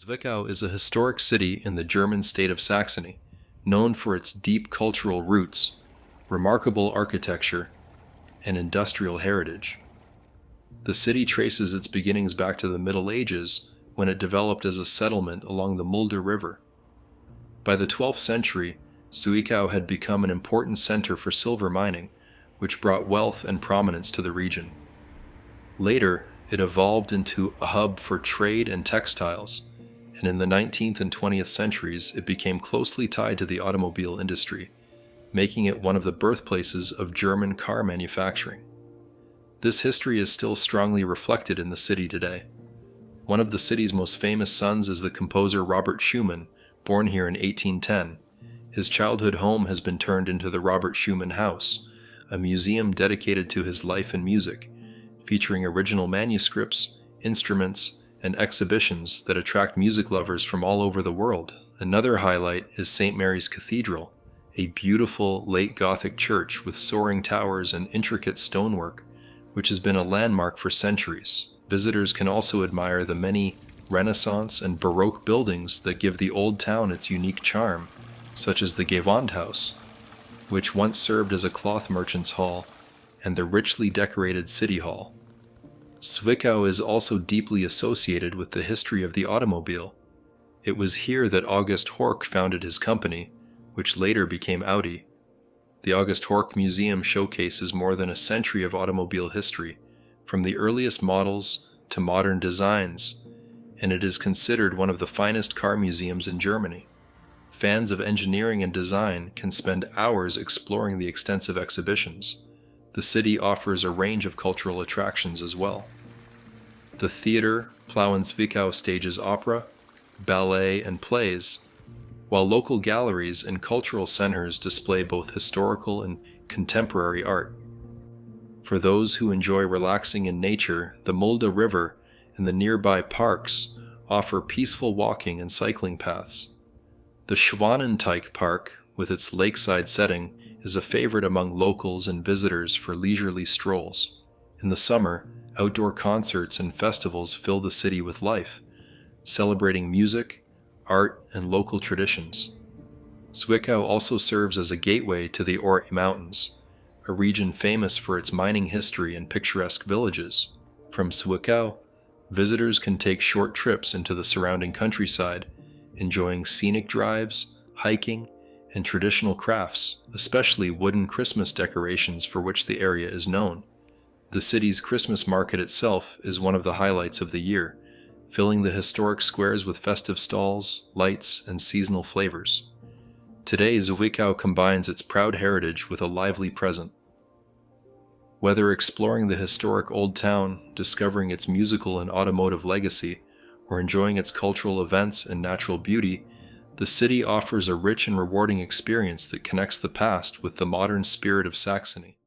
Zwickau is a historic city in the German state of Saxony, known for its deep cultural roots, remarkable architecture, and industrial heritage. The city traces its beginnings back to the Middle Ages, when it developed as a settlement along the Mulde River. By the 12th century, Zwickau had become an important center for silver mining, which brought wealth and prominence to the region. Later, it evolved into a hub for trade and textiles, and in the 19th and 20th centuries it became closely tied to the automobile industry, making it one of the birthplaces of German car manufacturing. This history is still strongly reflected in the city today. One of the city's most famous sons is the composer Robert Schumann, born here in 1810. His childhood home has been turned into the Robert Schumann House, a museum dedicated to his life and music, featuring original manuscripts, instruments, and exhibitions that attract music lovers from all over the world. Another highlight is St. Mary's Cathedral, a beautiful late Gothic church with soaring towers and intricate stonework, which has been a landmark for centuries. Visitors can also admire the many Renaissance and Baroque buildings that give the old town its unique charm, such as the Gewandhaus, which once served as a cloth merchant's hall, and the richly decorated City Hall. Zwickau is also deeply associated with the history of the automobile. It was here that August Horch founded his company, which later became Audi. The August Horch Museum showcases more than a century of automobile history, from the earliest models to modern designs, and it is considered one of the finest car museums in Germany. Fans of engineering and design can spend hours exploring the extensive exhibitions. The city offers a range of cultural attractions as well. The theater, Plauen Zwickau, stages opera, ballet, and plays, while local galleries and cultural centers display both historical and contemporary art. For those who enjoy relaxing in nature, the Mulde River and the nearby parks offer peaceful walking and cycling paths. The Schwanenteich Park, with its lakeside setting, is a favorite among locals and visitors for leisurely strolls. In the summer, outdoor concerts and festivals fill the city with life, celebrating music, art, and local traditions. Zwickau also serves as a gateway to the Ore Mountains, a region famous for its mining history and picturesque villages. From Zwickau, visitors can take short trips into the surrounding countryside, enjoying scenic drives, hiking, and traditional crafts, especially wooden Christmas decorations for which the area is known. The city's Christmas market itself is one of the highlights of the year, filling the historic squares with festive stalls, lights, and seasonal flavors. Today, Zwickau combines its proud heritage with a lively present. Whether exploring the historic old town, discovering its musical and automotive legacy, or enjoying its cultural events and natural beauty, the city offers a rich and rewarding experience that connects the past with the modern spirit of Saxony.